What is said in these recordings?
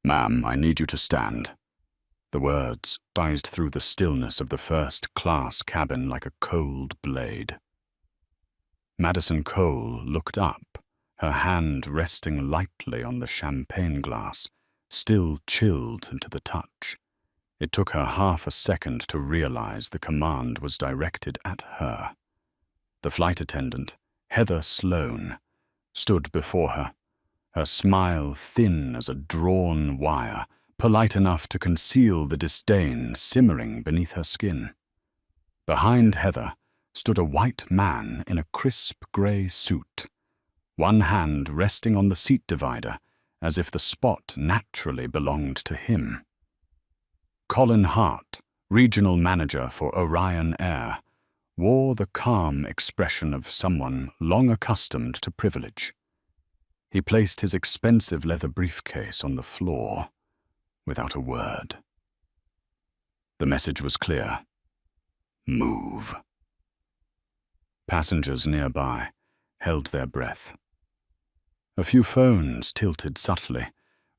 "Ma'am, I need you to stand." The words sized through the stillness of the first-class cabin like a cold blade. Madison Cole looked up, her hand resting lightly on the champagne glass, still chilled to the touch. It took her half a second to realize the command was directed at her. The flight attendant, Heather Sloane, stood before her, her smile thin as a drawn wire, polite enough to conceal the disdain simmering beneath her skin. Behind Heather stood a white man in a crisp grey suit, one hand resting on the seat divider as if the spot naturally belonged to him. Colin Hart, regional manager for Orion Air, wore the calm expression of someone long accustomed to privilege. He placed his expensive leather briefcase on the floor without a word. The message was clear. Move. Passengers nearby held their breath. A few phones tilted subtly,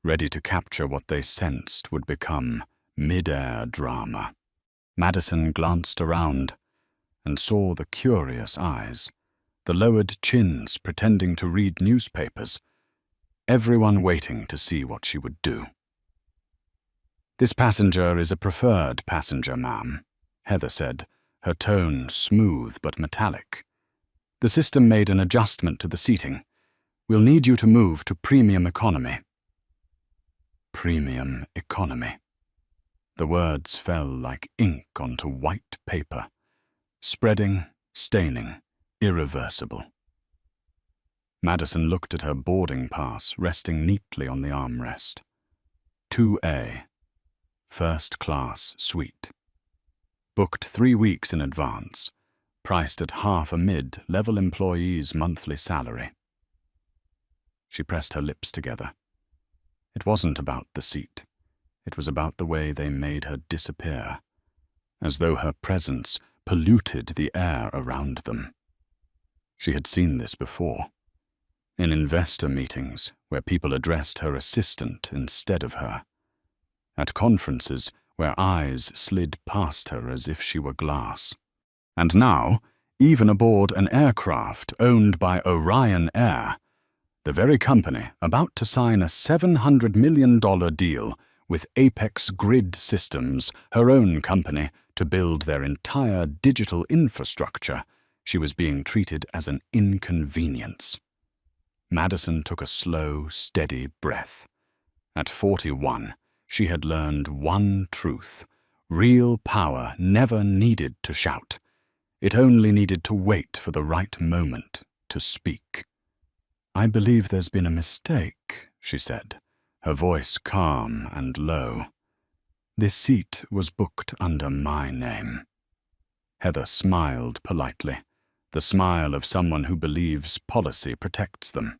ready to capture what they sensed would become mid-air drama. Madison glanced around and saw the curious eyes, the lowered chins pretending to read newspapers, everyone waiting to see what she would do. "This passenger is a preferred passenger, ma'am," Heather said, her tone smooth but metallic. "The system made an adjustment to the seating. We'll need you to move to premium economy." Premium economy. The words fell like ink onto white paper, spreading, staining, irreversible. Madison looked at her boarding pass resting neatly on the armrest. 2A, first class suite. Booked 3 weeks in advance, priced at half a mid-level employee's monthly salary. She pressed her lips together. It wasn't about the seat. It was about the way they made her disappear, as though her presence polluted the air around them. She had seen this before, in investor meetings where people addressed her assistant instead of her, at conferences where eyes slid past her as if she were glass. And now, even aboard an aircraft owned by Orion Air, the very company about to sign a $700 million deal with Apex Grid Systems, her own company, to build their entire digital infrastructure, she was being treated as an inconvenience. Madison took a slow, steady breath. At 41, she had learned one truth. Real power never needed to shout. It only needed to wait for the right moment to speak. "I believe there's been a mistake," she said, her voice calm and low. "This seat was booked under my name." Heather smiled politely, the smile of someone who believes policy protects them.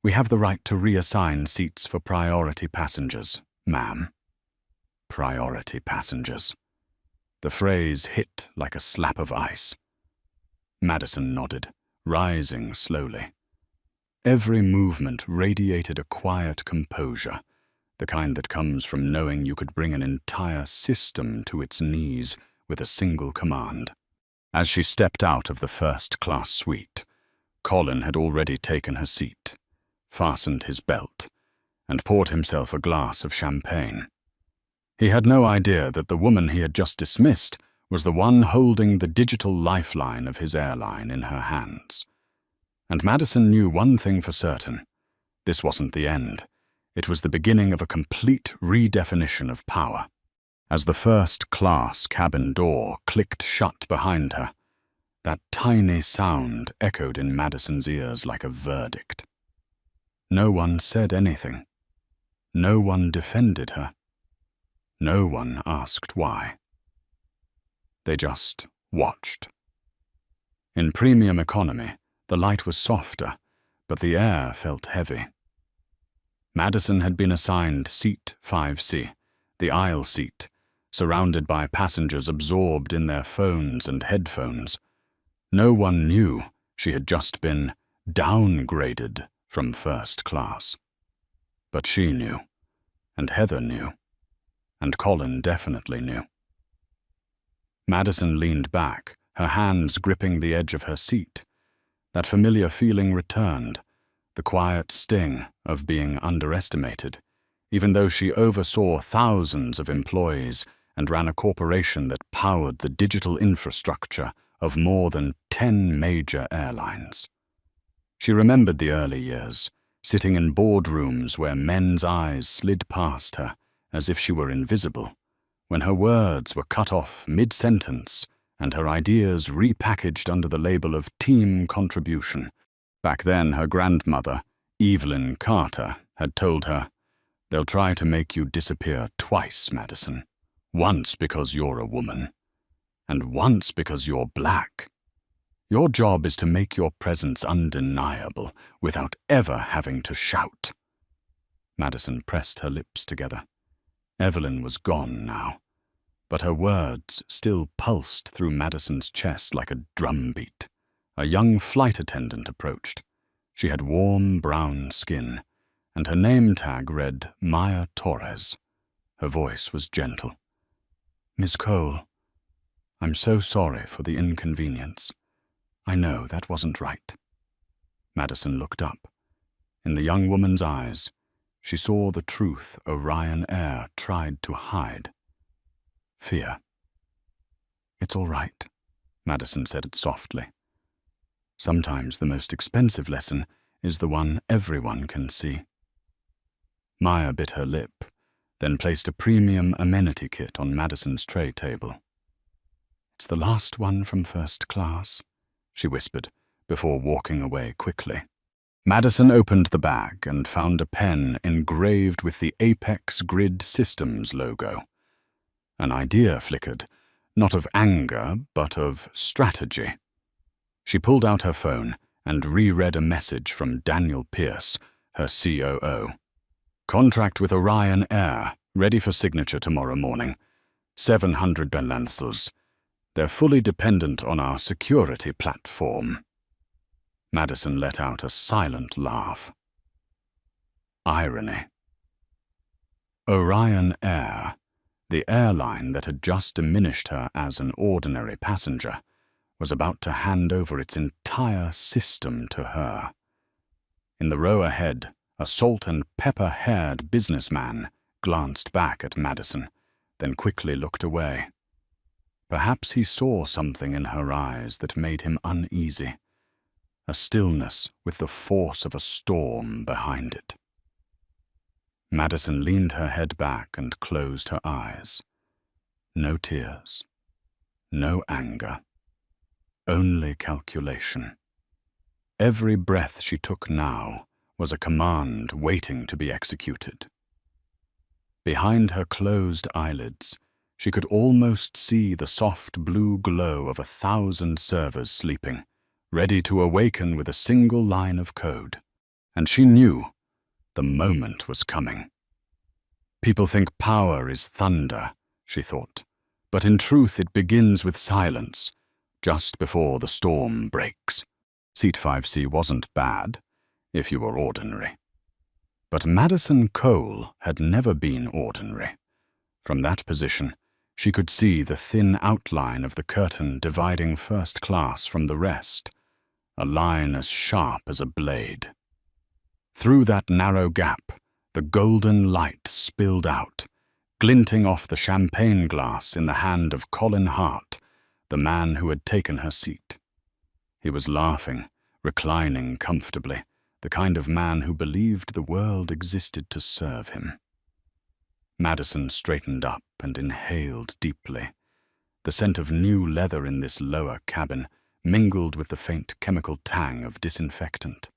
"We have the right to reassign seats for priority passengers, ma'am." Priority passengers. The phrase hit like a slap of ice. Madison nodded, rising slowly. Every movement radiated a quiet composure, the kind that comes from knowing you could bring an entire system to its knees with a single command. As she stepped out of the first-class suite, Colin had already taken her seat, fastened his belt, and poured himself a glass of champagne. He had no idea that the woman he had just dismissed was the one holding the digital lifeline of his airline in her hands. And Madison knew one thing for certain. This wasn't the end. It was the beginning of a complete redefinition of power. As the first-class cabin door clicked shut behind her, that tiny sound echoed in Madison's ears like a verdict. No one said anything. No one defended her. No one asked why. They just watched. In premium economy, the light was softer, but the air felt heavy. Madison had been assigned seat 5C, the aisle seat, surrounded by passengers absorbed in their phones and headphones. No one knew she had just been downgraded from first class. But she knew, And Heather knew. And Colin definitely knew. Madison leaned back, her hands gripping the edge of her seat. That familiar feeling returned, the quiet sting of being underestimated, even though she oversaw thousands of employees and ran a corporation that powered the digital infrastructure of more than 10 major airlines. She remembered the early years, sitting in boardrooms where men's eyes slid past her as if she were invisible, when her words were cut off mid-sentence and her ideas repackaged under the label of team contribution. Back then, her grandmother, Evelyn Carter, had told her, "They'll try to make you disappear twice, Madison. Once because you're a woman, and once because you're black. Your job is to make your presence undeniable without ever having to shout." Madison pressed her lips together. Evelyn was gone now, but her words still pulsed through Madison's chest like a drumbeat. A young flight attendant approached. She had warm brown skin, and her name tag read Maya Torres. Her voice was gentle. "Miss Cole, I'm so sorry for the inconvenience. I know that wasn't right." Madison looked up. In the young woman's eyes, she saw the truth Orion Air tried to hide. Fear. "It's all right," Madison said it softly. "Sometimes the most expensive lesson is the one everyone can see." Maya bit her lip, then placed a premium amenity kit on Madison's tray table. "It's the last one from first class," she whispered, before walking away quickly. Madison opened the bag and found a pen engraved with the Apex Grid Systems logo. An idea flickered, not of anger, but of strategy. She pulled out her phone and reread a message from Daniel Pierce, her COO. "Contract with Orion Air, ready for signature tomorrow morning. 700 balances. They're fully dependent on our security platform." Madison let out a silent laugh. Irony. Orion Air, the airline that had just diminished her as an ordinary passenger, was about to hand over its entire system to her. In the row ahead, a salt-and-pepper-haired businessman glanced back at Madison, then quickly looked away. Perhaps he saw something in her eyes that made him uneasy, a stillness with the force of a storm behind it. Madison leaned her head back and closed her eyes. No tears, no anger, only calculation. Every breath she took now was a command waiting to be executed. Behind her closed eyelids, she could almost see the soft blue glow of 1,000 servers sleeping, ready to awaken with a single line of code. And she knew the moment was coming. People think power is thunder, she thought, but in truth it begins with silence, just before the storm breaks. Seat 5C wasn't bad, if you were ordinary. But Madison Cole had never been ordinary. From that position, she could see the thin outline of the curtain dividing first class from the rest, a line as sharp as a blade. Through that narrow gap, the golden light spilled out, glinting off the champagne glass in the hand of Colin Hart, the man who had taken her seat. He was laughing, reclining comfortably, the kind of man who believed the world existed to serve him. Madison straightened up and inhaled deeply. The scent of new leather in this lower cabin mingled with the faint chemical tang of disinfectant.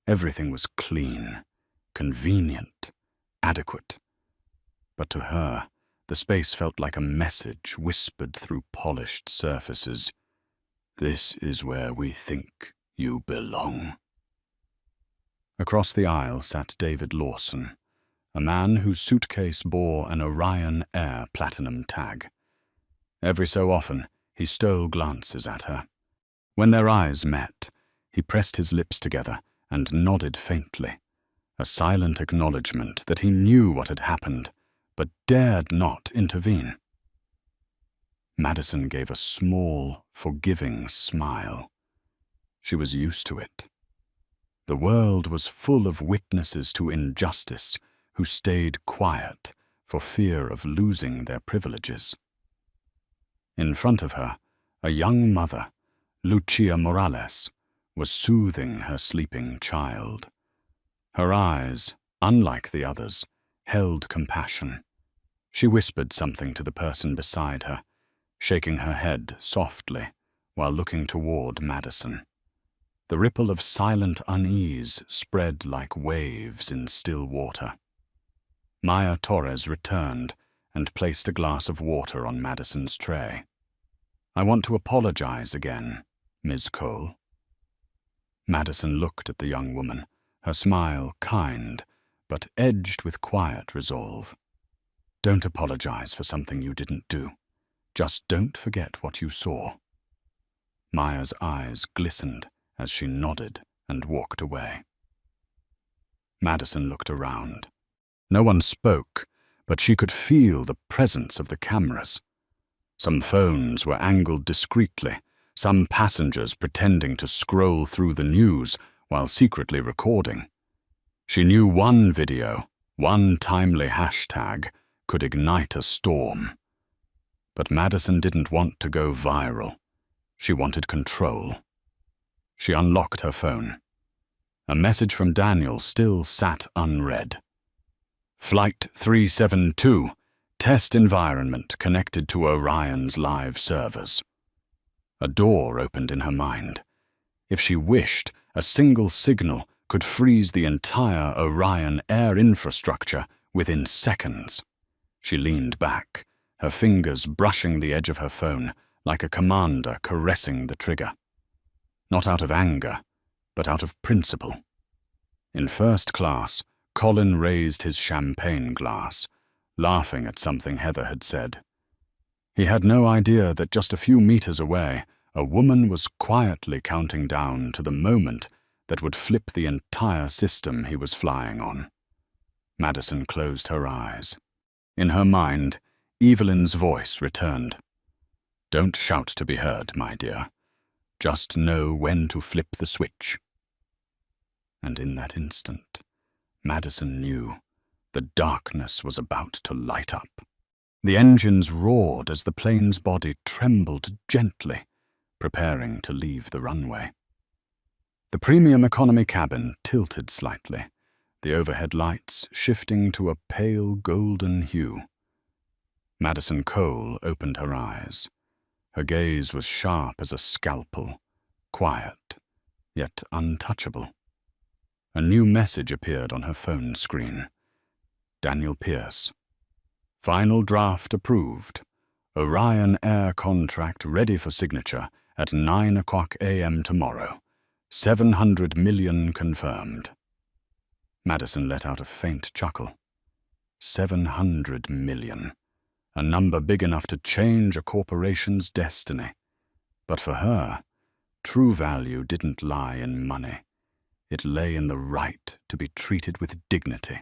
Everything was clean, convenient, adequate. But to her, the space felt like a message whispered through polished surfaces. "This is where we think you belong." Across the aisle sat David Lawson, a man whose suitcase bore an Orion Air Platinum tag. Every so often, he stole glances at her. When their eyes met, he pressed his lips together and nodded faintly, a silent acknowledgement that he knew what had happened, but dared not intervene. Madison gave a small, forgiving smile. She was used to it. The world was full of witnesses to injustice who stayed quiet for fear of losing their privileges. In front of her, a young mother, Lucia Morales, was soothing her sleeping child. Her eyes, unlike the others, held compassion. She whispered something to the person beside her, shaking her head softly while looking toward Madison. The ripple of silent unease spread like waves in still water. Maya Torres returned and placed a glass of water on Madison's tray. "I want to apologize again, Ms. Cole." Madison looked at the young woman, her smile kind, but edged with quiet resolve. "Don't apologize for something you didn't do. Just don't forget what you saw." Maya's eyes glistened as she nodded and walked away. Madison looked around. No one spoke, but she could feel the presence of the cameras. Some phones were angled discreetly, some passengers pretending to scroll through the news while secretly recording. She knew one video, one timely hashtag, could ignite a storm. But Madison didn't want to go viral. She wanted control. She unlocked her phone. A message from Daniel still sat unread. "Flight 372, test environment connected to Orion's live servers." A door opened in her mind. If she wished, a single signal could freeze the entire Orion air infrastructure within seconds. She leaned back, her fingers brushing the edge of her phone like a commander caressing the trigger. Not out of anger, but out of principle. In first class, Colin raised his champagne glass, laughing at something Heather had said. He had no idea that just a few meters away, a woman was quietly counting down to the moment that would flip the entire system he was flying on. Madison closed her eyes. In her mind, Evelyn's voice returned. "Don't shout to be heard, my dear. Just know when to flip the switch." And in that instant, Madison knew the darkness was about to light up. The engines roared as the plane's body trembled gently, preparing to leave the runway. The premium economy cabin tilted slightly, the overhead lights shifting to a pale golden hue. Madison Cole opened her eyes. Her gaze was sharp as a scalpel, quiet, yet untouchable. A new message appeared on her phone screen. Daniel Pierce. "Final draft approved. Orion Air contract ready for signature at 9:00 a.m. tomorrow. 700 million confirmed." Madison let out a faint chuckle. 700 million. A number big enough to change a corporation's destiny. But for her, true value didn't lie in money. It lay in the right to be treated with dignity.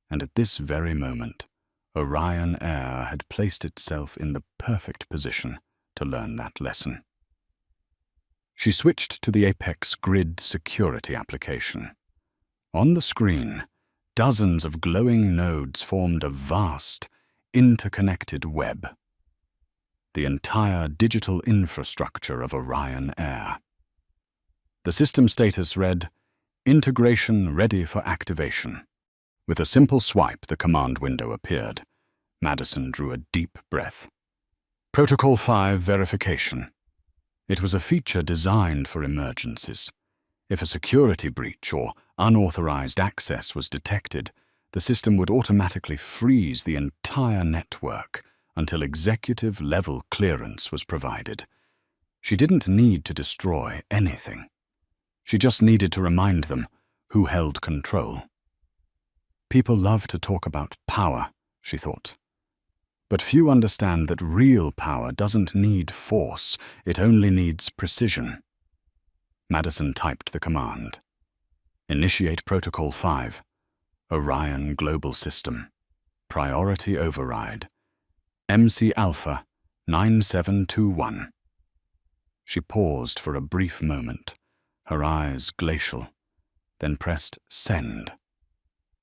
And at this very moment, Orion Air had placed itself in the perfect position to learn that lesson. She switched to the Apex Grid security application. On the screen, dozens of glowing nodes formed a vast, interconnected web. The entire digital infrastructure of Orion Air. The system status read, "Integration ready for activation." With a simple swipe, the command window appeared. Madison drew a deep breath. Protocol 5 verification. It was a feature designed for emergencies. If a security breach or unauthorized access was detected, the system would automatically freeze the entire network until executive-level clearance was provided. She didn't need to destroy anything. She just needed to remind them who held control. People love to talk about power, she thought. But few understand that real power doesn't need force, it only needs precision. Madison typed the command. Initiate Protocol 5. Orion Global System. Priority Override. MC Alpha 9721. She paused for a brief moment, her eyes glacial, then pressed send.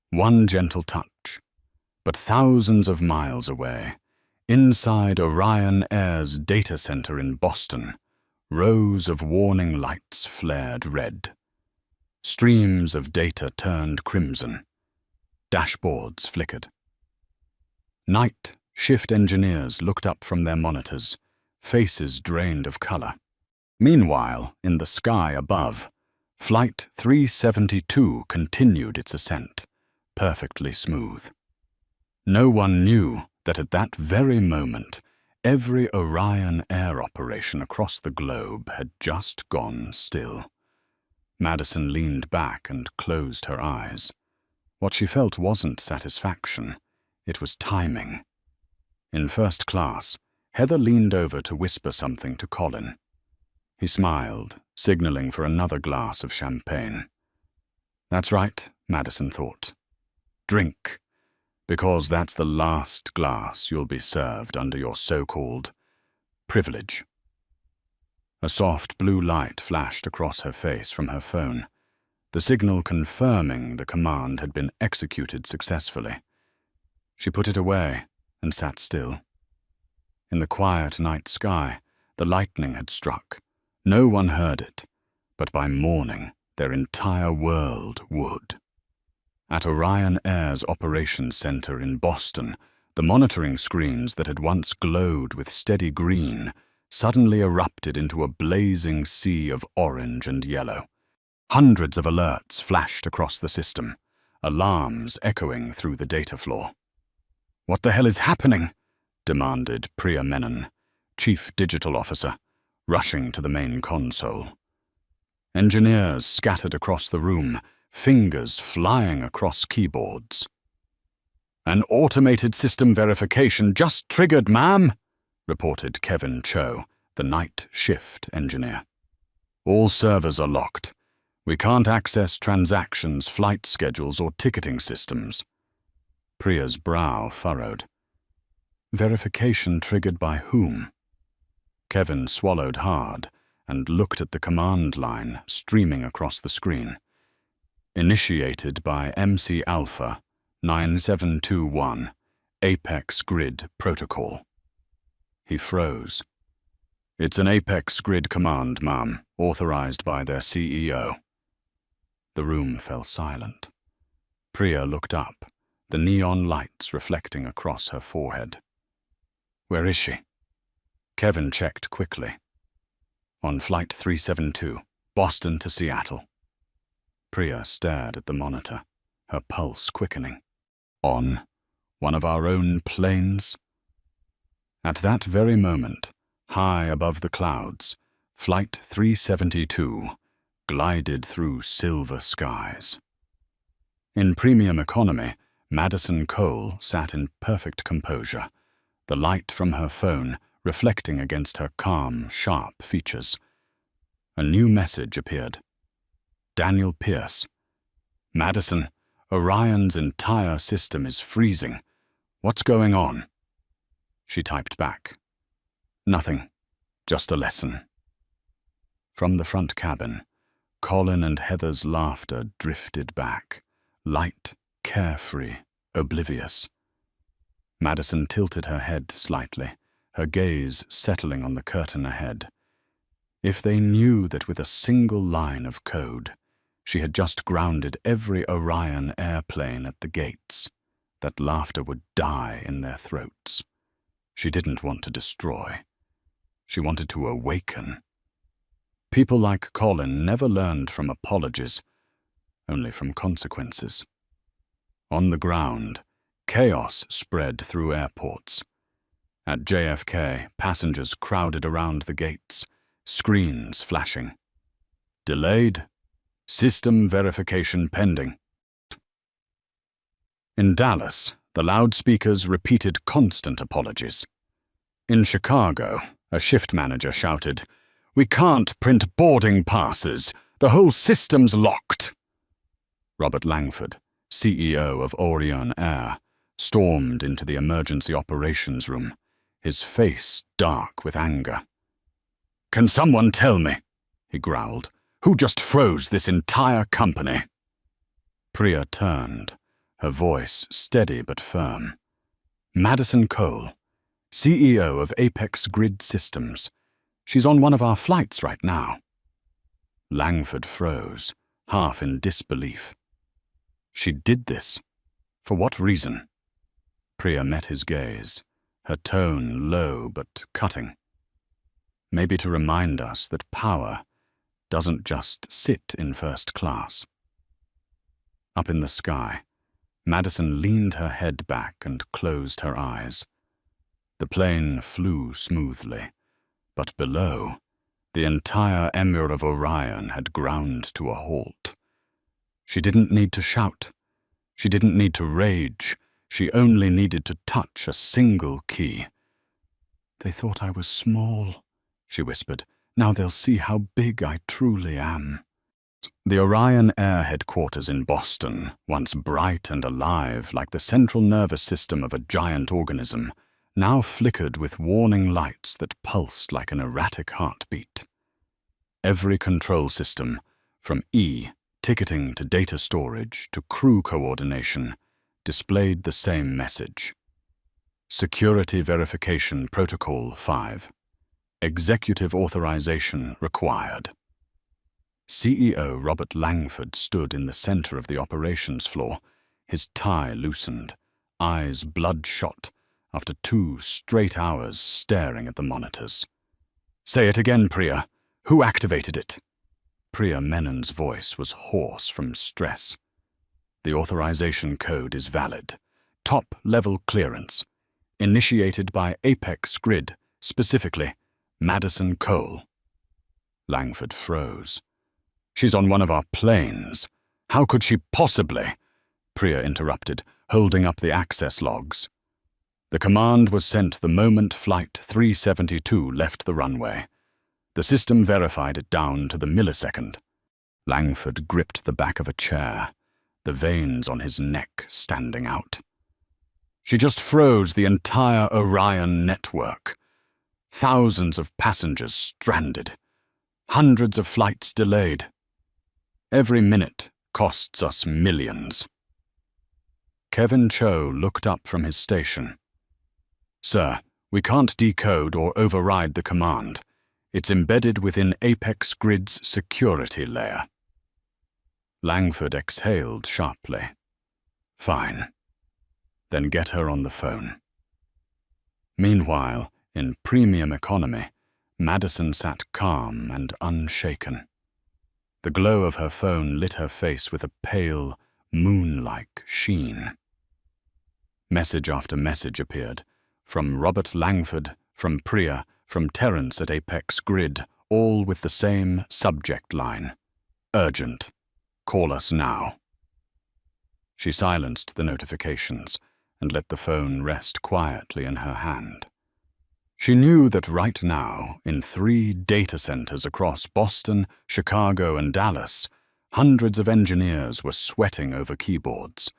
One gentle touch, but thousands of miles away, inside Orion Air's data center in Boston, rows of warning lights flared red. Streams of data turned crimson. Dashboards flickered. Night shift engineers looked up from their monitors, faces drained of color. Meanwhile, in the sky above, Flight 372 continued its ascent, perfectly smooth. No one knew that at that very moment, every Orion Air operation across the globe had just gone still. Madison leaned back and closed her eyes. What she felt wasn't satisfaction, it was timing. In first class, Heather leaned over to whisper something to Colin. He smiled, signaling for another glass of champagne. That's right, Madison thought. Drink, because that's the last glass you'll be served under your so-called privilege. A soft blue light flashed across her face from her phone, the signal confirming the command had been executed successfully. She put it away and sat still. In the quiet night sky, the lightning had struck. No one heard it, but by morning, their entire world would. At Orion Air's operations center in Boston, the monitoring screens that had once glowed with steady green suddenly erupted into a blazing sea of orange and yellow. Hundreds of alerts flashed across the system, alarms echoing through the data floor. "What the hell is happening?" demanded Priya Menon, Chief Digital Officer, rushing to the main console. Engineers scattered across the room, fingers flying across keyboards. "An automated system verification just triggered, ma'am," reported Kevin Cho, the night shift engineer. "All servers are locked. We can't access transactions, flight schedules, or ticketing systems." Priya's brow furrowed. Verification triggered by whom? Kevin swallowed hard and looked at the command line streaming across the screen. Initiated by MC Alpha 9721, Apex Grid Protocol. He froze. "It's an Apex Grid command, ma'am, authorized by their CEO." The room fell silent. Priya looked up, the neon lights reflecting across her forehead. "Where is she?" Kevin checked quickly. "On Flight 372, Boston to Seattle." Priya stared at the monitor, her pulse quickening. "On one of our own planes?" At that very moment, high above the clouds, Flight 372 glided through silver skies. In premium economy, Madison Cole sat in perfect composure, the light from her phone reflecting against her calm, sharp features. A new message appeared. Daniel Pierce. "Madison, Orion's entire system is freezing. What's going on?" She typed back. "Nothing, just a lesson." From the front cabin, Colin and Heather's laughter drifted back, light, carefree, oblivious. Madison tilted her head slightly, her gaze settling on the curtain ahead. If they knew that with a single line of code, she had just grounded every Orion airplane at the gates, that laughter would die in their throats. She didn't want to destroy. She wanted to awaken. People like Colin never learned from apologies, only from consequences. On the ground, chaos spread through airports. At JFK, passengers crowded around the gates, screens flashing. "Delayed. System verification pending." In Dallas, the loudspeakers repeated constant apologies. In Chicago, a shift manager shouted, "We can't print boarding passes. The whole system's locked." Robert Langford, CEO of Airline, stormed into the emergency operations room, his face dark with anger. "Can someone tell me," he growled, "who just froze this entire company?" Priya turned, her voice steady but firm. "Madison Cole, CEO of Apex Grid Systems. She's on one of our flights right now." Langford froze, half in disbelief. She did this? For what reason? Priya met his gaze, her tone low but cutting. Maybe to remind us that power doesn't just sit in first class. Up in the sky, Madison leaned her head back and closed her eyes. The plane flew smoothly, but below, the entire Emir of Orion had ground to a halt. She didn't need to shout. She didn't need to rage. She only needed to touch a single key. "They thought I was small," she whispered. "Now they'll see how big I truly am." The Orion Air headquarters in Boston, once bright and alive like the central nervous system of a giant organism, now flickered with warning lights that pulsed like an erratic heartbeat. Every control system, from ticketing to data storage to crew coordination, displayed the same message. Security Verification Protocol 5. Executive authorization required. CEO Robert Langford stood in the center of the operations floor, his tie loosened, eyes bloodshot, after 2 straight hours staring at the monitors. "Say it again, Priya. Who activated it?" Priya Menon's voice was hoarse from stress. "The authorization code is valid. Top-level clearance. Initiated by Apex Grid, specifically Madison Cole." Langford froze. "She's on one of our planes. How could she possibly?" Priya interrupted, holding up the access logs. "The command was sent the moment Flight 372 left the runway. The system verified it down to the millisecond." Langford gripped the back of a chair, the veins on his neck standing out. "She just froze the entire Orion network. Thousands of passengers stranded. Hundreds of flights delayed. Every minute costs us millions." Kevin Cho looked up from his station. "Sir, we can't decode or override the command. It's embedded within Apex Grid's security layer." Langford exhaled sharply. "Fine. Then get her on the phone." Meanwhile, in premium economy, Madison sat calm and unshaken. The glow of her phone lit her face with a pale, moon-like sheen. Message after message appeared, from Robert Langford, from Priya, from Terence at Apex Grid, all with the same subject line. "Urgent. Call us now." She silenced the notifications and let the phone rest quietly in her hand. She knew that right now, in 3 data centers across Boston, Chicago, and Dallas, hundreds of engineers were sweating over keyboards,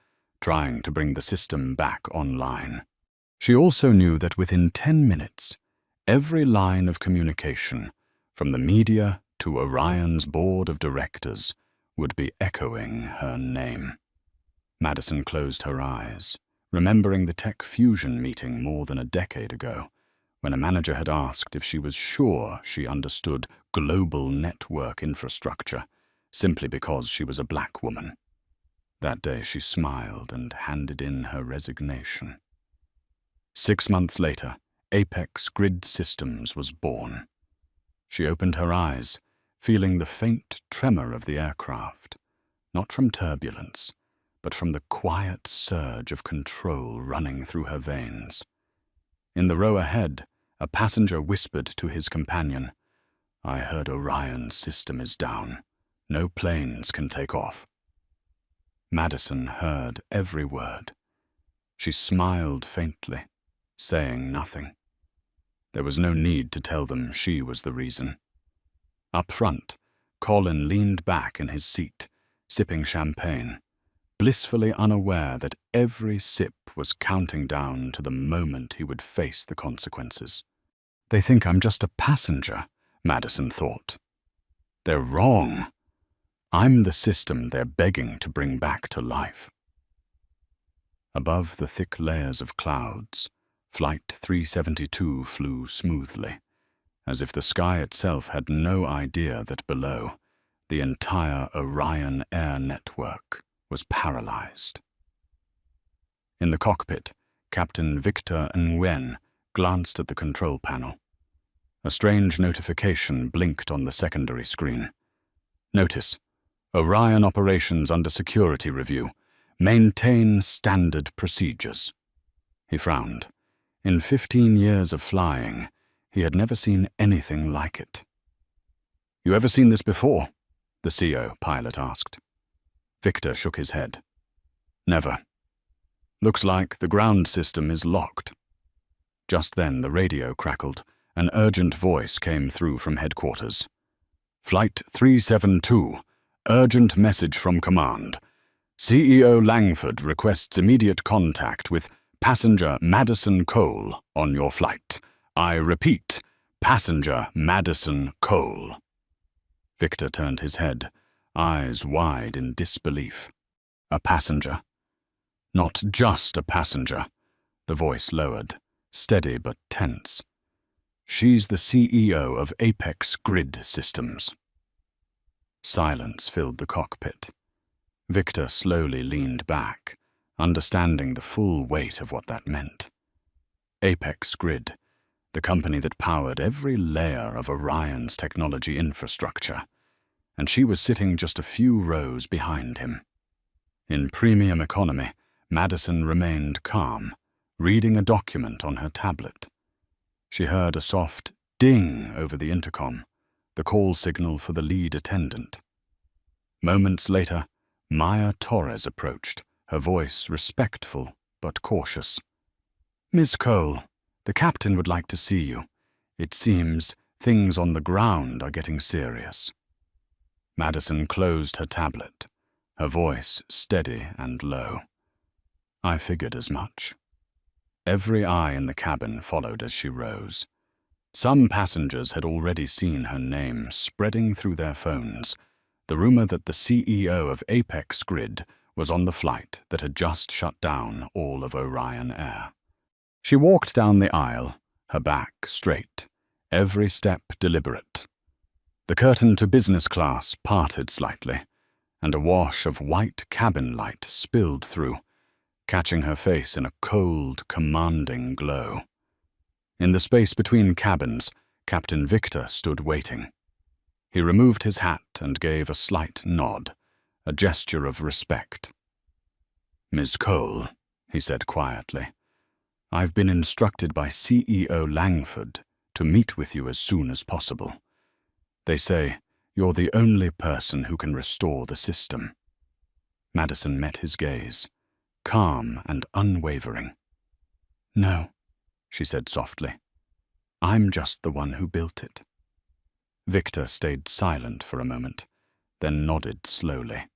trying to bring the system back online. She also knew that within 10 minutes, every line of communication, from the media to Orion's board of directors, would be echoing her name. Madison closed her eyes, remembering the Tech Fusion meeting more than a decade ago, when a manager had asked if she was sure she understood global network infrastructure, simply because she was a black woman. That day she smiled and handed in her resignation. 6 months later, Apex Grid Systems was born. She opened her eyes, feeling the faint tremor of the aircraft, not from turbulence, but from the quiet surge of control running through her veins. In the row ahead, a passenger whispered to his companion, "I heard Orion's system is down. No planes can take off." Madison heard every word. She smiled faintly, saying nothing. There was no need to tell them she was the reason. Up front, Colin leaned back in his seat, sipping champagne, blissfully unaware that every sip was counting down to the moment he would face the consequences. They think I'm just a passenger, Madison thought. They're wrong. I'm the system they're begging to bring back to life. Above the thick layers of clouds, Flight 372 flew smoothly, as if the sky itself had no idea that below, the entire Orion air network was paralyzed. In the cockpit, Captain Victor Nguyen glanced at the control panel. A strange notification blinked on the secondary screen. Notice: Orion operations under security review. Maintain standard procedures. He frowned. In 15 years of flying, he had never seen anything like it. You ever seen this before? The CO pilot asked. Victor shook his head. Never. Looks like the ground system is locked. Just then the radio crackled. An urgent voice came through from headquarters. Flight 372. Urgent message from command. CEO Langford requests immediate contact with passenger Madison Cole on your flight. I repeat, passenger Madison Cole. Victor turned his head, eyes wide in disbelief. A passenger. Not just a passenger. The voice lowered, steady but tense. She's the CEO of Apex Grid Systems. Silence filled the cockpit. Victor slowly leaned back, understanding the full weight of what that meant. Apex Grid, the company that powered every layer of Orion's technology infrastructure, and she was sitting just a few rows behind him. In premium economy, Madison remained calm, reading a document on her tablet. She heard a soft ding over the intercom, the call signal for the lead attendant. Moments later, Maya Torres approached, her voice respectful but cautious. Miss Cole, the captain would like to see you. It seems things on the ground are getting serious. Madison closed her tablet, her voice steady and low. I figured as much. Every eye in the cabin followed as she rose. Some passengers had already seen her name spreading through their phones, the rumor that the CEO of Apex Grid was on the flight that had just shut down all of Orion Air. She walked down the aisle, her back straight, every step deliberate. The curtain to business class parted slightly, and a wash of white cabin light spilled through, catching her face in a cold, commanding glow. In the space between cabins, Captain Victor stood waiting. He removed his hat and gave a slight nod, a gesture of respect. Miss Cole, he said quietly, I've been instructed by CEO Langford to meet with you as soon as possible. They say you're the only person who can restore the system. Madison met his gaze, calm and unwavering. No, she said softly. I'm just the one who built it. Victor stayed silent for a moment, then nodded slowly.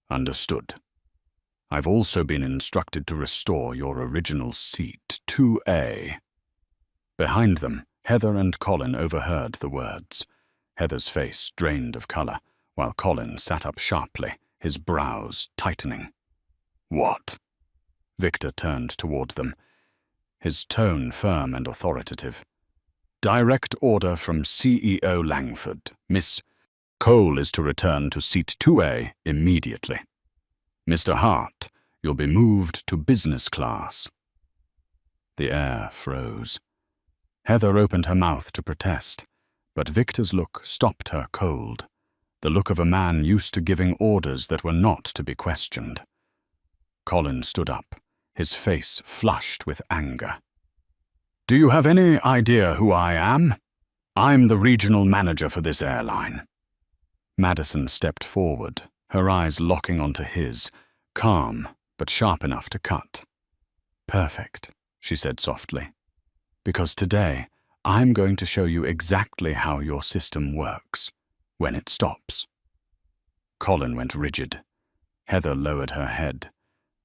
Understood. I've also been instructed to restore your original seat, 2A. Behind them, Heather and Colin overheard the words. Heather's face drained of color, while Colin sat up sharply, his brows tightening. What? Victor turned toward them, his tone firm and authoritative. Direct order from CEO Langford. Miss Cole is to return to seat 2A immediately. Mr. Hart, you'll be moved to business class. The air froze. Heather opened her mouth to protest, but Victor's look stopped her cold, the look of a man used to giving orders that were not to be questioned. Colin stood up, his face flushed with anger. Do you have any idea who I am? I'm the regional manager for this airline. Madison stepped forward, her eyes locking onto his, calm but sharp enough to cut. Perfect, she said softly, because today I'm going to show you exactly how your system works, when it stops. Colin went rigid. Heather lowered her head,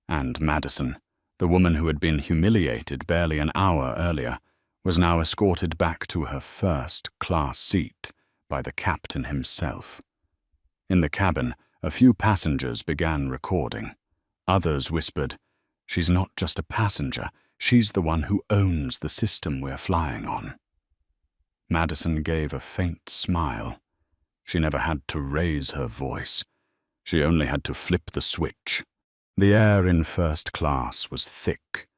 and Madison, the woman who had been humiliated barely an hour earlier, was now escorted back to her first-class seat by the captain himself. In the cabin, a few passengers began recording. Others whispered, "She's not just a passenger, she's the one who owns the system we're flying on." Madison gave a faint smile. She never had to raise her voice. She only had to flip the switch. The air in first class was thick,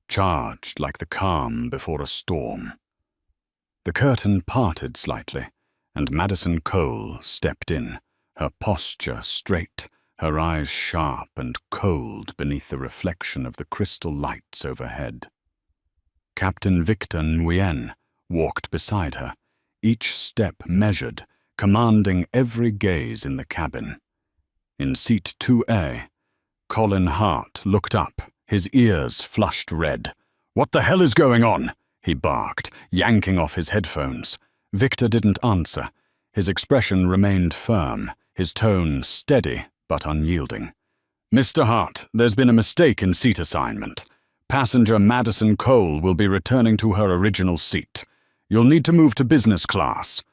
charged like the calm before a storm. The curtain parted slightly, and Madison Cole stepped in, her posture straight, her eyes sharp and cold beneath the reflection of the crystal lights overhead. Captain Victor Nguyen walked beside her, each step measured, commanding every gaze in the cabin. In seat 2A, Colin Hart looked up, his ears flushed red. "What the hell is going on?" he barked, yanking off his headphones. Victor didn't answer. His expression remained firm, his tone steady but unyielding. "Mr. Hart, there's been a mistake in seat assignment. Passenger Madison Cole will be returning to her original seat. You'll need to move to business class."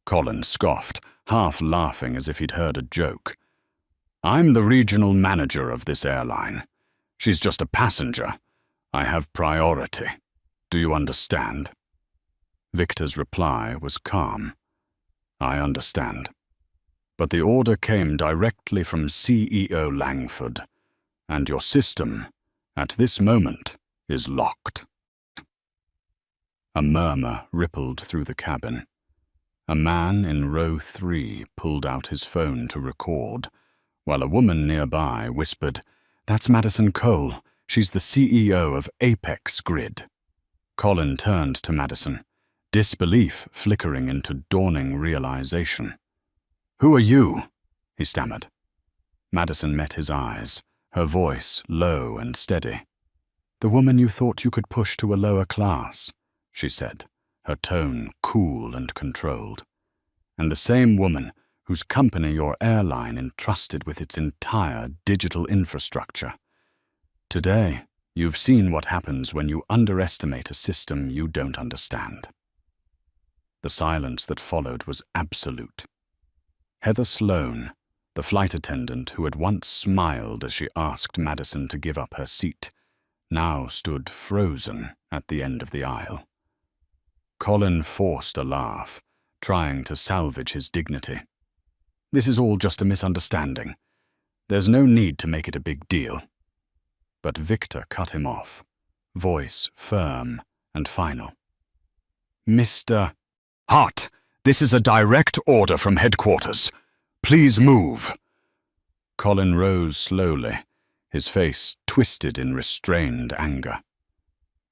Colin scoffed, half laughing as if he'd heard a joke. "I'm the regional manager of this airline. She's just a passenger. I have priority. Do you understand?" Victor's reply was calm. "I understand. But the order came directly from CEO Langford, and your system, at this moment, is locked." A murmur rippled through the cabin. A man in row 3 pulled out his phone to record, while a woman nearby whispered, "That's Madison Cole. She's the CEO of Apex Grid." Colin turned to Madison, disbelief flickering into dawning realization. "Who are you?" he stammered. Madison met his eyes, her voice low and steady. "The woman you thought you could push to a lower class," she said, her tone cool and controlled. "And the same woman whose company your airline entrusted with its entire digital infrastructure. Today, you've seen what happens when you underestimate a system you don't understand." The silence that followed was absolute. Heather Sloane, the flight attendant who had once smiled as she asked Madison to give up her seat, now stood frozen at the end of the aisle. Colin forced a laugh, trying to salvage his dignity. "This is all just a misunderstanding. There's no need to make it a big deal." But Victor cut him off, voice firm and final. "Mr. Hart, this is a direct order from headquarters. Please move." Colin rose slowly, his face twisted in restrained anger.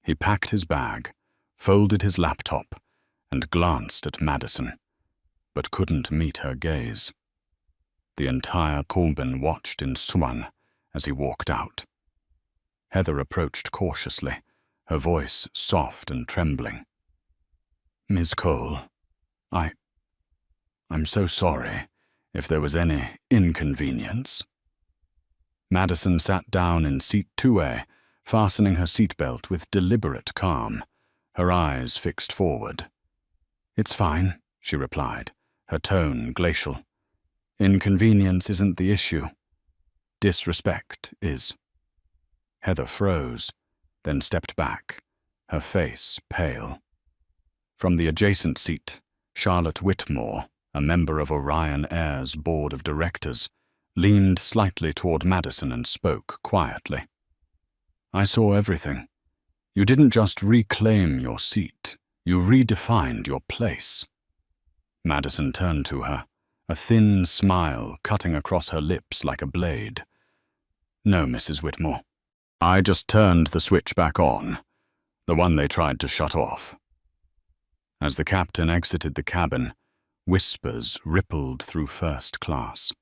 He packed his bag, folded his laptop, and glanced at Madison, but couldn't meet her gaze. The entire Colbin watched in swan as he walked out. Heather approached cautiously, her voice soft and trembling. "Ms. Cole, I'm so sorry if there was any inconvenience." Madison sat down in seat 2A, fastening her seatbelt with deliberate calm, her eyes fixed forward. "It's fine," she replied, her tone glacial. "Inconvenience isn't the issue. Disrespect is." Heather froze, then stepped back, her face pale. From the adjacent seat, Charlotte Whitmore, a member of Orion Air's board of directors, leaned slightly toward Madison and spoke quietly. "I saw everything. You didn't just reclaim your seat, you redefined your place." Madison turned to her, a thin smile cutting across her lips like a blade. "No, Mrs. Whitmore. I just turned the switch back on, the one they tried to shut off." As the captain exited the cabin, whispers rippled through first class.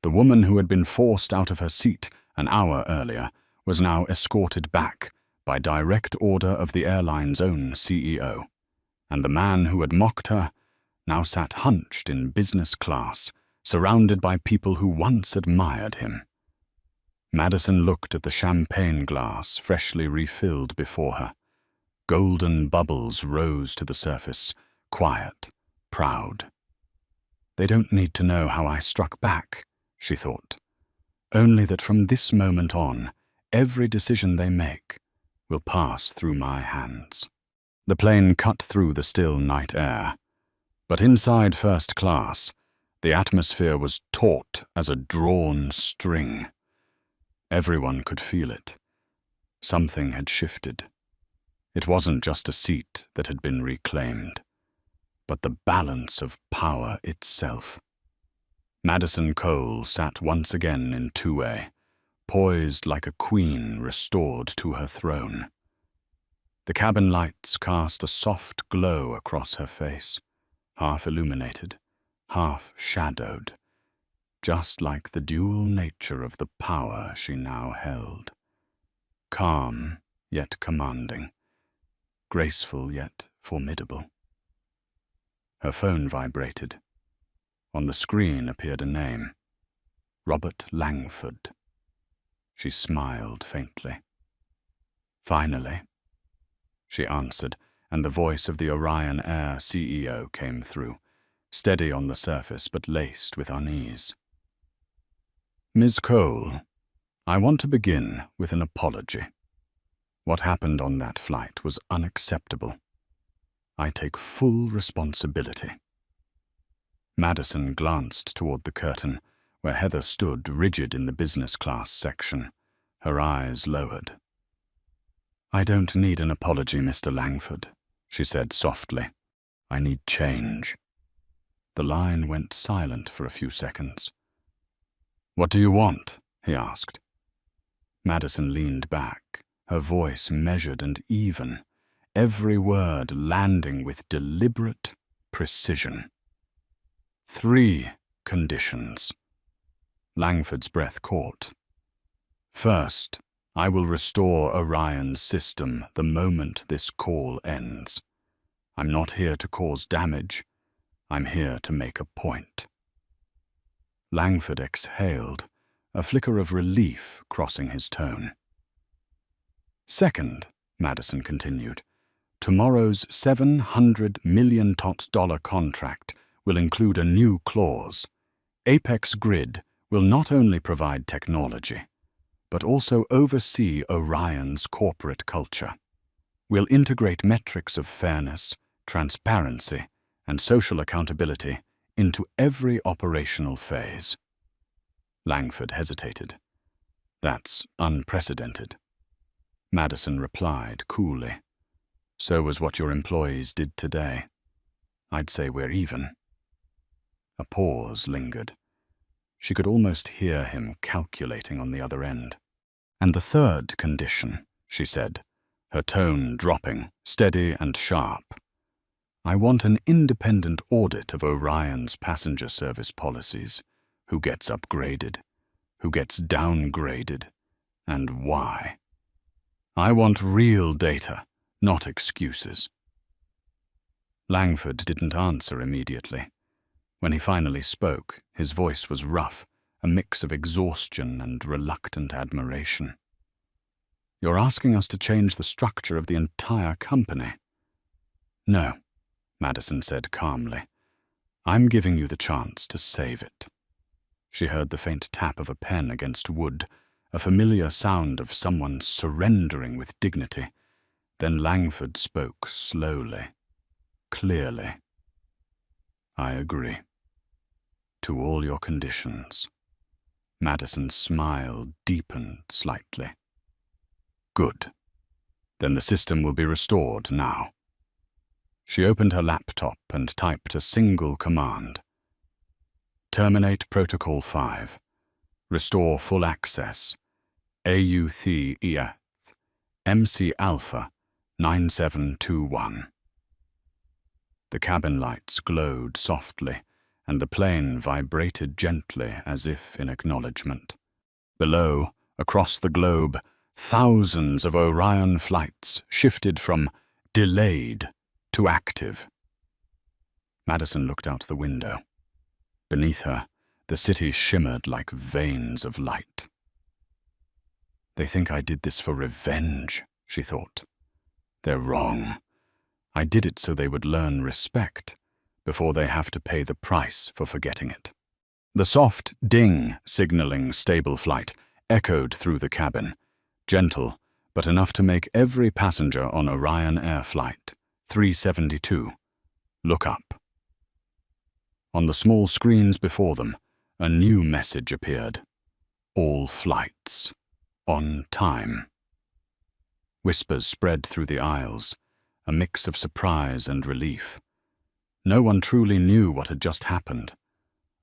The woman who had been forced out of her seat an hour earlier was now escorted back by direct order of the airline's own CEO, and the man who had mocked her now sat hunched in business class, surrounded by people who once admired him. Madison looked at the champagne glass freshly refilled before her. Golden bubbles rose to the surface, quiet, proud. They don't need to know how I struck back, she thought. Only that from this moment on, every decision they make will pass through my hands. The plane cut through the still night air, but inside first class, the atmosphere was taut as a drawn string. Everyone could feel it. Something had shifted. It wasn't just a seat that had been reclaimed, but the balance of power itself. Madison Cole sat once again in two-way, poised like a queen restored to her throne. The cabin lights cast a soft glow across her face, half illuminated, half shadowed, just like the dual nature of the power she now held. Calm, yet commanding, graceful, yet formidable. Her phone vibrated. On the screen appeared a name, Robert Langford. She smiled faintly. Finally, she answered, and the voice of the Orion Air CEO came through, steady on the surface but laced with unease. Ms. Cole, I want to begin with an apology. What happened on that flight was unacceptable. I take full responsibility. Madison glanced toward the curtain, where Heather stood rigid in the business class section, her eyes lowered. I don't need an apology, Mr. Langford, she said softly. I need change. The line went silent for a few seconds. What do you want? He asked. Madison leaned back, her voice measured and even, every word landing with deliberate precision. 3 conditions. Langford's breath caught. First, I will restore Orion's system the moment this call ends. I'm not here to cause damage. I'm here to make a point. Langford exhaled, a flicker of relief crossing his tone. Second, Madison continued, tomorrow's $700 million contract will include a new clause. Apex Grid will not only provide technology, but also oversee Orion's corporate culture. We'll integrate metrics of fairness, transparency, and social accountability into every operational phase. Langford hesitated. That's unprecedented. Madison replied coolly. So was what your employees did today. I'd say we're even. A pause lingered. She could almost hear him calculating on the other end. And the third condition, she said, her tone dropping, steady and sharp. I want an independent audit of Orion's passenger service policies. Who gets upgraded? Who gets downgraded? And why? I want real data, not excuses. Langford didn't answer immediately. When he finally spoke, his voice was rough, a mix of exhaustion and reluctant admiration. You're asking us to change the structure of the entire company. No, Madison said calmly. I'm giving you the chance to save it. She heard the faint tap of a pen against wood, a familiar sound of someone surrendering with dignity. Then Langford spoke slowly, clearly. I agree. To all your conditions. Madison's smile deepened slightly. Good. Then the system will be restored now. She opened her laptop and typed a single command. Terminate Protocol 5. Restore full access. AUTHEF. MC Alpha 9721. The cabin lights glowed softly, and the plane vibrated gently as if in acknowledgement. Below, across the globe, thousands of Orion flights shifted from delayed to active. Madison looked out the window. Beneath her, the city shimmered like veins of light. They think I did this for revenge, she thought. They're wrong. I did it so they would learn respect before they have to pay the price for forgetting it. The soft ding signaling stable flight echoed through the cabin, gentle but enough to make every passenger on Orion Air Flight 372 look up. On the small screens before them, a new message appeared. All flights. On time. Whispers spread through the aisles, a mix of surprise and relief. No one truly knew what had just happened,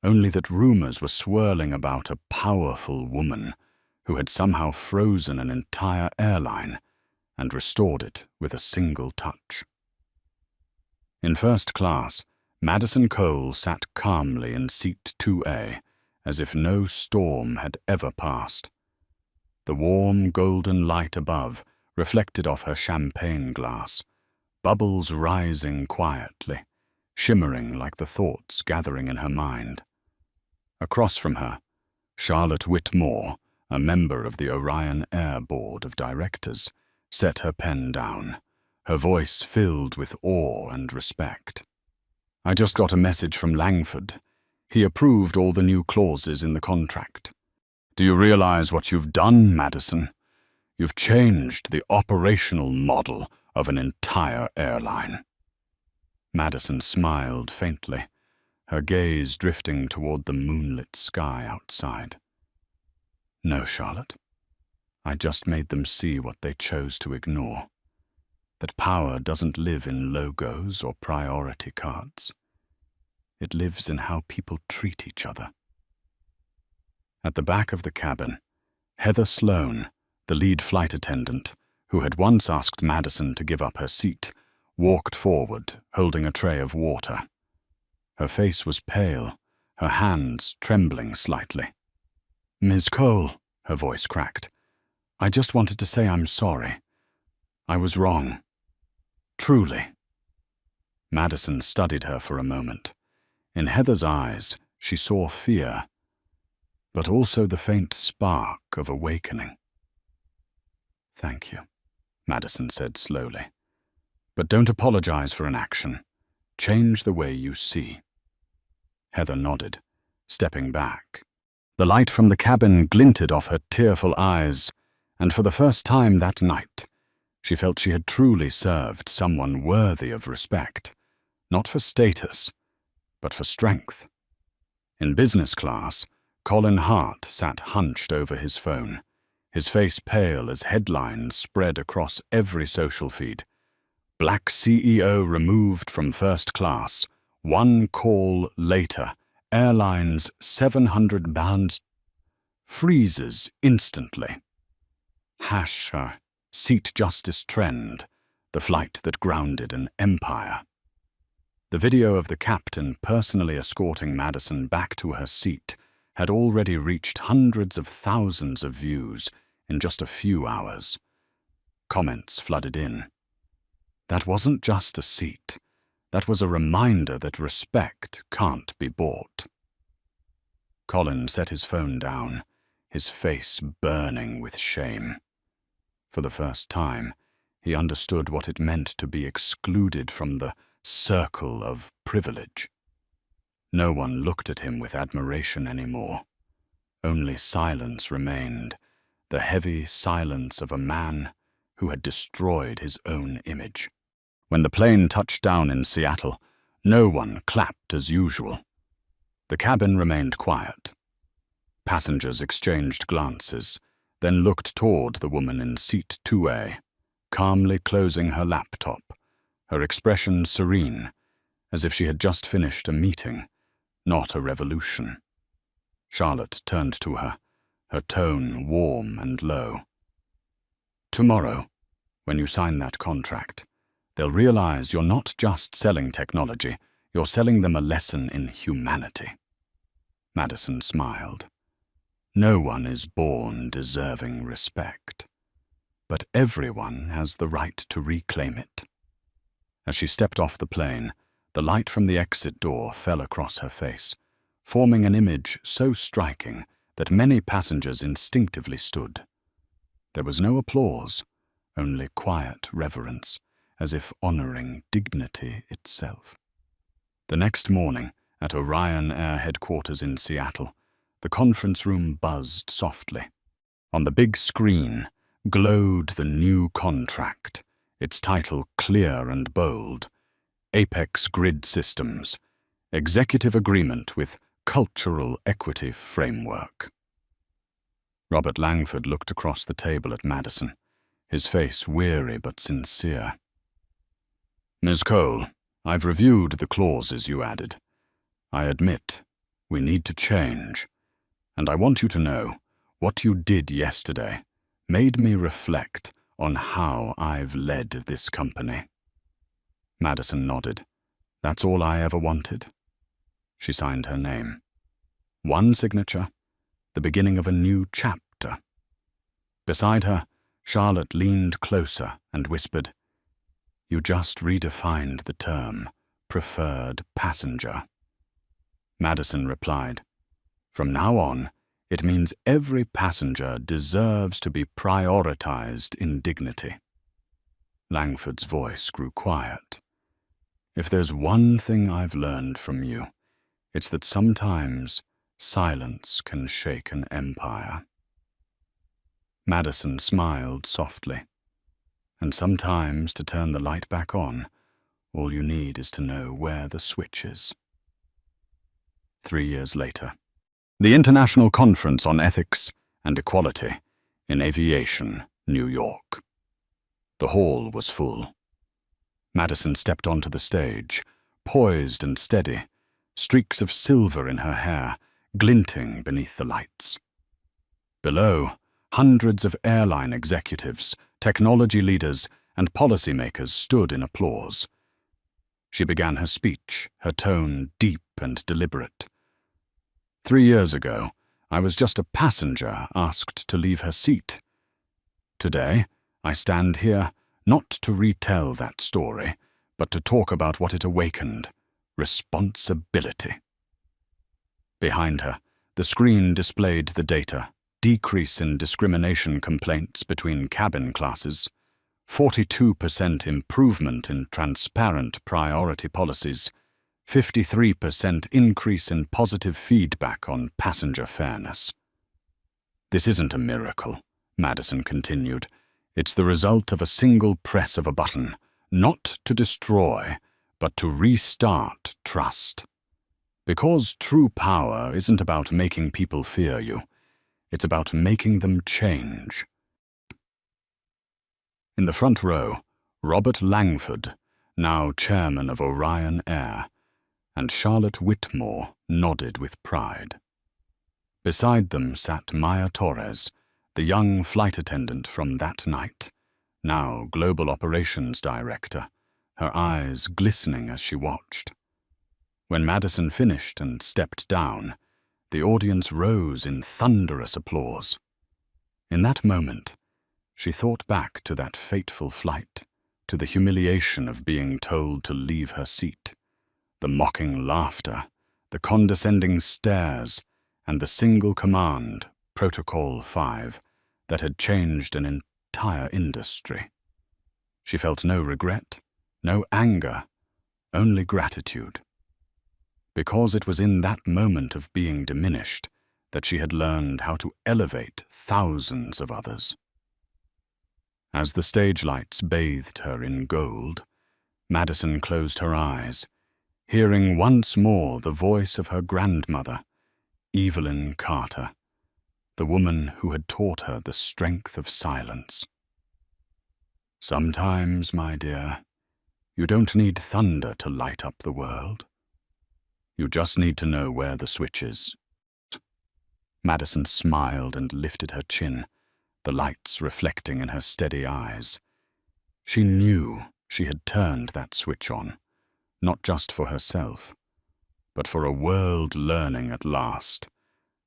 only that rumors were swirling about a powerful woman who had somehow frozen an entire airline and restored it with a single touch. In first class, Madison Cole sat calmly in seat 2A, as if no storm had ever passed. The warm golden light above reflected off her champagne glass, bubbles rising quietly, shimmering like the thoughts gathering in her mind. Across from her, Charlotte Whitmore, a member of the Orion Air Board of Directors, set her pen down, her voice filled with awe and respect. I just got a message from Langford. He approved all the new clauses in the contract. Do you realize what you've done, Madison? You've changed the operational model of an entire airline. Madison smiled faintly, her gaze drifting toward the moonlit sky outside. No, Charlotte. I just made them see what they chose to ignore. That power doesn't live in logos or priority cards. It lives in how people treat each other. At the back of the cabin, Heather Sloan, the lead flight attendant, who had once asked Madison to give up her seat, walked forward, holding a tray of water. Her face was pale, her hands trembling slightly. Ms. Cole, her voice cracked, I just wanted to say I'm sorry. I was wrong. Truly. Madison studied her for a moment. In Heather's eyes, she saw fear, but also the faint spark of awakening. Thank you, Madison said slowly. But don't apologize for an action. Change the way you see. Heather nodded, stepping back. The light from the cabin glinted off her tearful eyes, and for the first time that night, she felt she had truly served someone worthy of respect, not for status, but for strength. In business class, Colin Hart sat hunched over his phone, his face pale as headlines spread across every social feed. Black CEO removed from first class, one call later, Airline's 700 pounds freezes instantly. Seat justice trend, the flight that grounded an empire. The video of the captain personally escorting Madison back to her seat had already reached hundreds of thousands of views in just a few hours. Comments flooded in. That wasn't just a seat. That was a reminder that respect can't be bought. Colin set his phone down, his face burning with shame. For the first time, he understood what it meant to be excluded from the circle of privilege. No one looked at him with admiration anymore. Only silence remained, the heavy silence of a man who had destroyed his own image. When the plane touched down in Seattle, no one clapped as usual. The cabin remained quiet. Passengers exchanged glances, then looked toward the woman in seat 2A, calmly closing her laptop, her expression serene, as if she had just finished a meeting, not a revolution. Charlotte turned to her, her tone warm and low. Tomorrow, when you sign that contract, they'll realize you're not just selling technology, you're selling them a lesson in humanity. Madison smiled. No one is born deserving respect, but everyone has the right to reclaim it. As she stepped off the plane, the light from the exit door fell across her face, forming an image so striking that many passengers instinctively stood. There was no applause, only quiet reverence, as if honoring dignity itself. The next morning, at Orion Air headquarters in Seattle, the conference room buzzed softly. On the big screen glowed the new contract, its title clear and bold: Apex Grid Systems, Executive Agreement with Cultural Equity Framework. Robert Langford looked across the table at Madison, his face weary but sincere. "Ms. Cole, I've reviewed the clauses you added. I admit, we need to change, and I want you to know what you did yesterday made me reflect on how I've led this company." Madison nodded. "That's all I ever wanted." She signed her name. One signature, the beginning of a new chapter. Beside her, Charlotte leaned closer and whispered, "You just redefined the term, preferred passenger." Madison replied, "From now on, it means every passenger deserves to be prioritized in dignity." Langford's voice grew quiet. "If there's one thing I've learned from you, it's that sometimes silence can shake an empire." Madison smiled softly. "And sometimes to turn the light back on, all you need is to know where the switch is." 3 years later. The International Conference on Ethics and Equality in Aviation, New York. The hall was full. Madison stepped onto the stage, poised and steady, streaks of silver in her hair glinting beneath the lights. Below, hundreds of airline executives, technology leaders, and policymakers stood in applause. She began her speech, her tone deep and deliberate. 3 years ago, I was just a passenger asked to leave her seat. Today, I stand here not to retell that story, but to talk about what it awakened: responsibility. Behind her, the screen displayed the data: decrease in discrimination complaints between cabin classes, 42% improvement in transparent priority policies, 53% increase in positive feedback on passenger fairness. "This isn't a miracle," Madison continued. "It's the result of a single press of a button, not to destroy, but to restart trust. Because true power isn't about making people fear you. It's about making them change." In the front row, Robert Langford, now chairman of Orion Air, and Charlotte Whitmore nodded with pride. Beside them sat Maya Torres, the young flight attendant from that night, now Global Operations Director, her eyes glistening as she watched. When Madison finished and stepped down, the audience rose in thunderous applause. In that moment, she thought back to that fateful flight, to the humiliation of being told to leave her seat, the mocking laughter, the condescending stares, and the single command, Protocol 5, that had changed an entire industry. She felt no regret, no anger, only gratitude. Because it was in that moment of being diminished that she had learned how to elevate thousands of others. As the stage lights bathed her in gold, Madison closed her eyes, hearing once more the voice of her grandmother, Evelyn Carter, the woman who had taught her the strength of silence. "Sometimes, my dear, you don't need thunder to light up the world. You just need to know where the switch is." Madison smiled and lifted her chin, the lights reflecting in her steady eyes. She knew she had turned that switch on, not just for herself, but for a world learning at last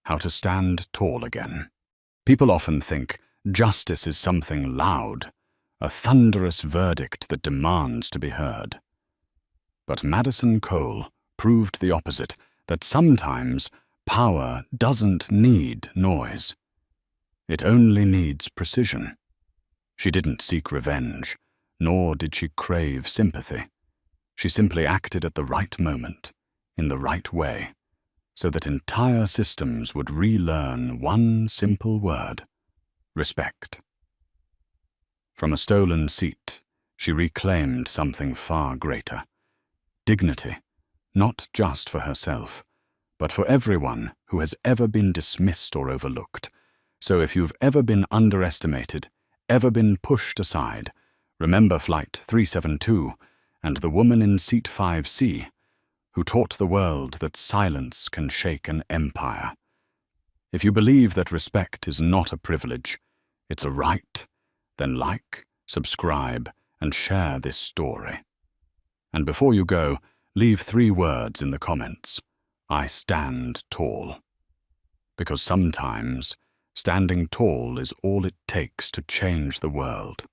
how to stand tall again. People often think justice is something loud, a thunderous verdict that demands to be heard. But Madison Cole proved the opposite, that sometimes power doesn't need noise. It only needs precision. She didn't seek revenge, nor did she crave sympathy. She simply acted at the right moment, in the right way, so that entire systems would relearn one simple word: respect. From a stolen seat, she reclaimed something far greater: dignity, not just for herself, but for everyone who has ever been dismissed or overlooked. So if you've ever been underestimated, ever been pushed aside, remember Flight 372 and the woman in Seat 5C, who taught the world that silence can shake an empire. If you believe that respect is not a privilege, it's a right, then like, subscribe, and share this story. And before you go, leave 3 words in the comments: I stand tall. Because sometimes standing tall is all it takes to change the world.